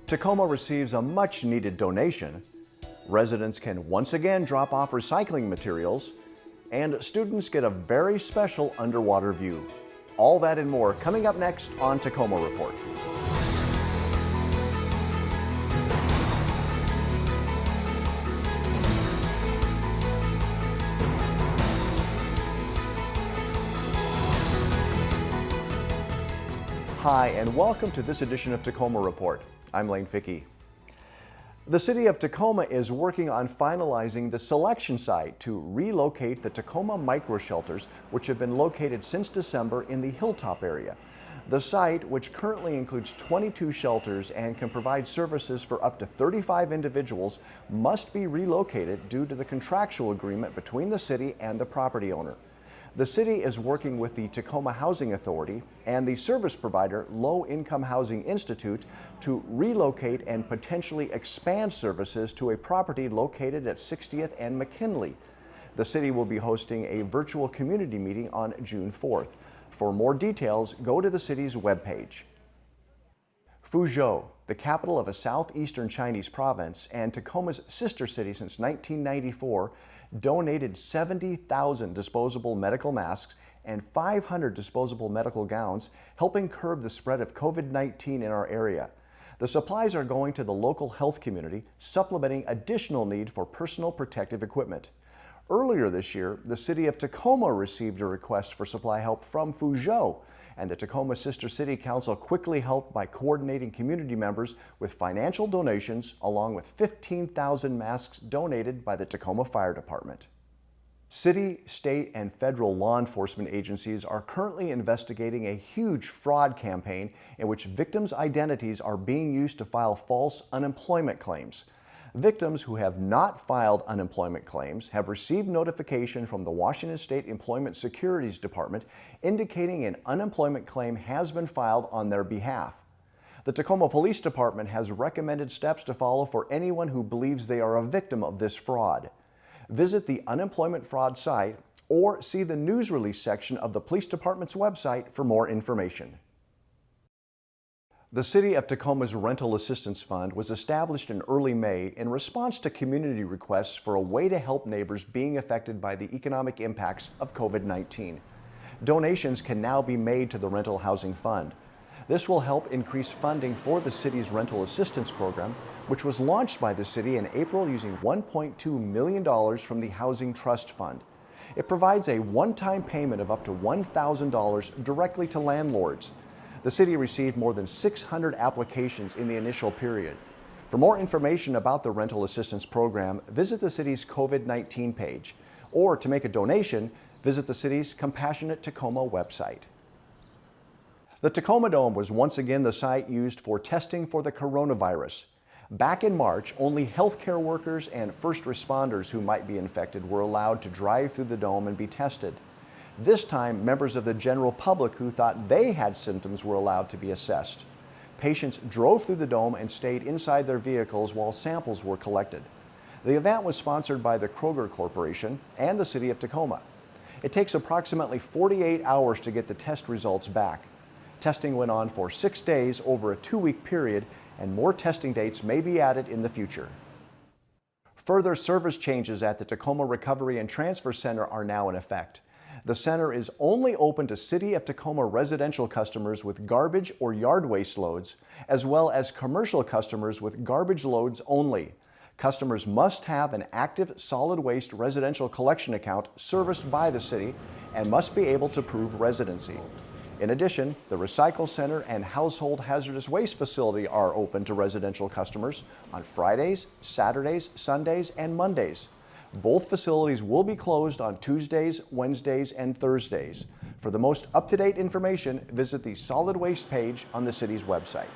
Tacoma receives a much-needed donation. Residents can once again drop off recycling materials, and students get a very special underwater view. All that and more coming up next on Tacoma Report. Hi, and welcome to this edition of Tacoma Report. I'm Lane Fickey. The City of Tacoma is working on finalizing the selection site to relocate the Tacoma micro shelters, which have been located since December in the Hilltop area. The site, which currently includes 22 shelters and can provide services for up to 35 individuals, must be relocated due to the contractual agreement between the city and the property owner. The city is working with the Tacoma Housing Authority and the service provider Low Income Housing Institute to relocate and potentially expand services to a property located at 60th and McKinley. The city will be hosting a virtual community meeting on June 4th. For more details, go to the city's webpage. Fuzhou, the capital of a southeastern Chinese province and Tacoma's sister city since 1994, donated 70,000 disposable medical masks and 500 disposable medical gowns, helping curb the spread of COVID-19 in our area. The supplies are going to the local health community, supplementing additional need for personal protective equipment. Earlier this year, the city of Tacoma received a request for supply help from Fuzhou, and the Tacoma Sister City Council quickly helped by coordinating community members with financial donations, along with 15,000 masks donated by the Tacoma Fire Department. City, state, and federal law enforcement agencies are currently investigating a huge fraud campaign in which victims' identities are being used to file false unemployment claims. Victims who have not filed unemployment claims have received notification from the Washington State Employment Securities Department indicating an unemployment claim has been filed on their behalf. The Tacoma Police Department has recommended steps to follow for anyone who believes they are a victim of this fraud. Visit the unemployment fraud site or see the news release section of the Police Department's website for more information. The City of Tacoma's Rental Assistance Fund was established in early May in response to community requests for a way to help neighbors being affected by the economic impacts of COVID-19. Donations can now be made to the Rental Housing Fund. This will help increase funding for the city's rental assistance program, which was launched by the city in April using $1.2 million from the Housing Trust Fund. It provides a one-time payment of up to $1,000 directly to landlords. The city received more than 600 applications in the initial period. For more information about the rental assistance program, visit the city's COVID-19 page, or to make a donation, visit the city's Compassionate Tacoma website. The Tacoma Dome was once again the site used for testing for the coronavirus. Back in March, only healthcare workers and first responders who might be infected were allowed to drive through the dome and be tested. This time, members of the general public who thought they had symptoms were allowed to be assessed. Patients drove through the dome and stayed inside their vehicles while samples were collected. The event was sponsored by the Kroger Corporation and the City of Tacoma. It takes approximately 48 hours to get the test results back. Testing went on for 6 days over a 2-week period, and more testing dates may be added in the future. Further service changes at the Tacoma Recovery and Transfer Center are now in effect. The center is only open to City of Tacoma residential customers with garbage or yard waste loads, as well as commercial customers with garbage loads only. Customers must have an active solid waste residential collection account serviced by the city and must be able to prove residency. In addition, the Recycle Center and Household Hazardous Waste Facility are open to residential customers on Fridays, Saturdays, Sundays, and Mondays. Both facilities will be closed on Tuesdays, Wednesdays, and Thursdays. For the most up-to-date information, visit the Solid Waste page on the city's website.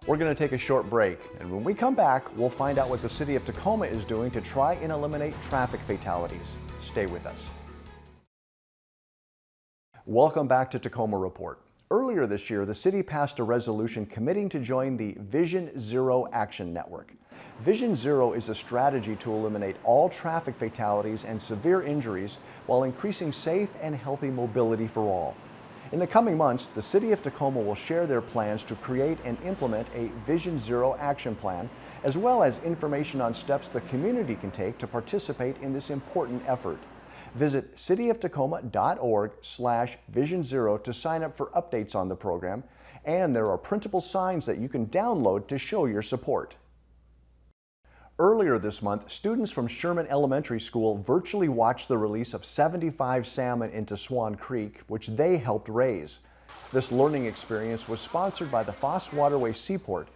We're going to take a short break, and when we come back, we'll find out what the City of Tacoma is doing to try and eliminate traffic fatalities. Stay with us. Welcome back to Tacoma Report. Earlier this year, the city passed a resolution committing to join the Vision Zero Action Network. Vision Zero is a strategy to eliminate all traffic fatalities and severe injuries while increasing safe and healthy mobility for all. In the coming months, the City of Tacoma will share their plans to create and implement a Vision Zero action plan, as well as information on steps the community can take to participate in this important effort. Visit cityoftacoma.org/Vision Zero to sign up for updates on the program, and there are printable signs that you can download to show your support. Earlier this month, students from Sherman Elementary School virtually watched the release of 75 salmon into Swan Creek, which they helped raise. This learning experience was sponsored by the Foss Waterway Seaport.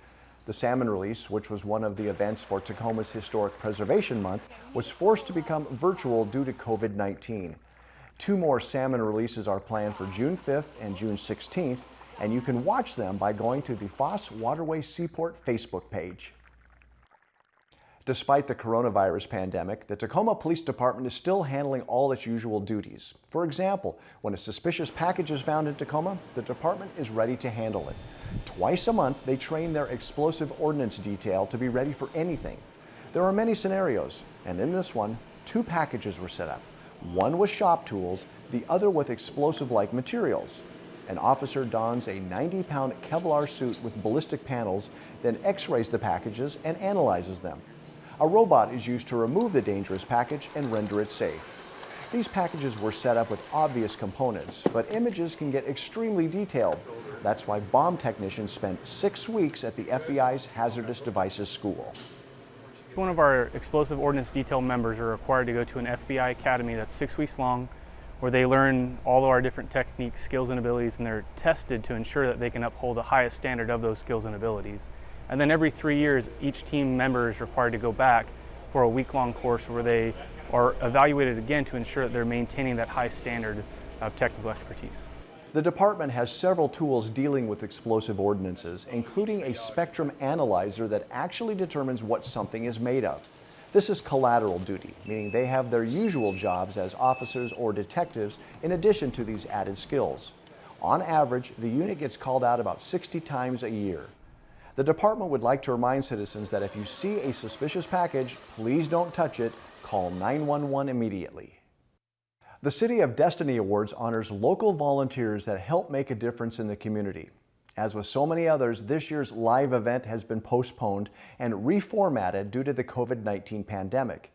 The salmon release, which was one of the events for Tacoma's Historic Preservation Month, was forced to become virtual due to COVID-19. 2 more salmon releases are planned for June 5th and June 16th, and you can watch them by going to the Foss Waterway Seaport Facebook page. Despite the coronavirus pandemic, the Tacoma Police Department is still handling all its usual duties. For example, when a suspicious package is found in Tacoma, the department is ready to handle it. Twice a month, they train their explosive ordnance detail to be ready for anything. There are many scenarios, and in this one, 2 packages were set up. One with shop tools, the other with explosive-like materials. An officer dons a 90-pound Kevlar suit with ballistic panels, then x-rays the packages and analyzes them. A robot is used to remove the dangerous package and render it safe. These packages were set up with obvious components, but images can get extremely detailed. That's why bomb technicians spent 6 weeks at the FBI's Hazardous Devices School. One of our explosive ordnance detail members are required to go to an FBI academy that's 6 weeks long, where they learn all of our different techniques, skills, and abilities, and they're tested to ensure that they can uphold the highest standard of those skills and abilities. And then every 3 years, each team member is required to go back for a week-long course where they are evaluated again to ensure that they're maintaining that high standard of technical expertise. The department has several tools dealing with explosive ordnances, including a spectrum analyzer that actually determines what something is made of. This is collateral duty, meaning they have their usual jobs as officers or detectives in addition to these added skills. On average, the unit gets called out about 60 times a year. The department would like to remind citizens that if you see a suspicious package, please don't touch it. Call 911 immediately. The City of Destiny Awards honors local volunteers that help make a difference in the community. As with so many others, this year's live event has been postponed and reformatted due to the COVID-19 pandemic.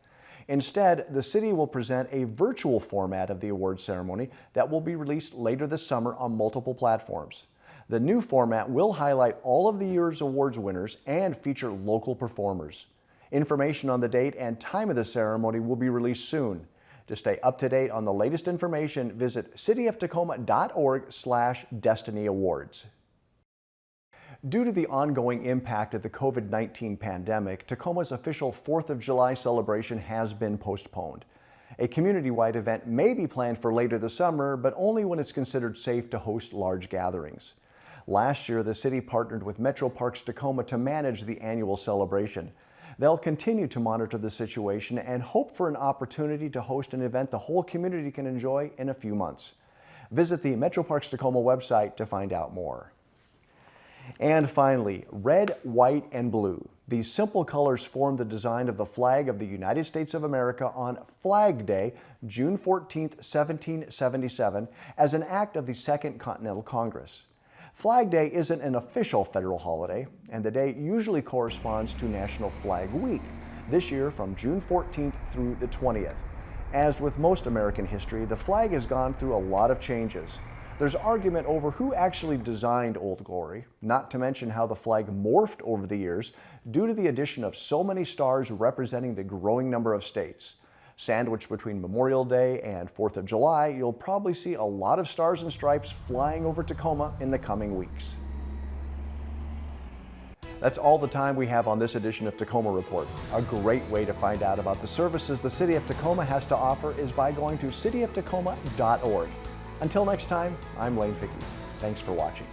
Instead, the city will present a virtual format of the awards ceremony that will be released later this summer on multiple platforms. The new format will highlight all of the year's awards winners and feature local performers. Information on the date and time of the ceremony will be released soon. To stay up to date on the latest information, visit cityoftacoma.org/Destiny Awards. Due to the ongoing impact of the COVID-19 pandemic, Tacoma's official 4th of July celebration has been postponed. A community-wide event may be planned for later this summer, but only when it's considered safe to host large gatherings. Last year, the city partnered with Metro Parks Tacoma to manage the annual celebration. They'll continue to monitor the situation and hope for an opportunity to host an event the whole community can enjoy in a few months. Visit the Metro Parks Tacoma website to find out more. And finally, red, white, and blue. These simple colors form the design of the flag of the United States of America on Flag Day, June 14, 1777, as an act of the Second Continental Congress. Flag Day isn't an official federal holiday, and the day usually corresponds to National Flag Week, this year from June 14th through the 20th. As with most American history, the flag has gone through a lot of changes. There's argument over who actually designed Old Glory, not to mention how the flag morphed over the years due to the addition of so many stars representing the growing number of states. Sandwiched between Memorial Day and 4th of July, you'll probably see a lot of stars and stripes flying over Tacoma in the coming weeks. That's all the time we have on this edition of Tacoma Report. A great way to find out about the services the City of Tacoma has to offer is by going to cityoftacoma.org. Until next time, I'm Lane Fickey. Thanks for watching.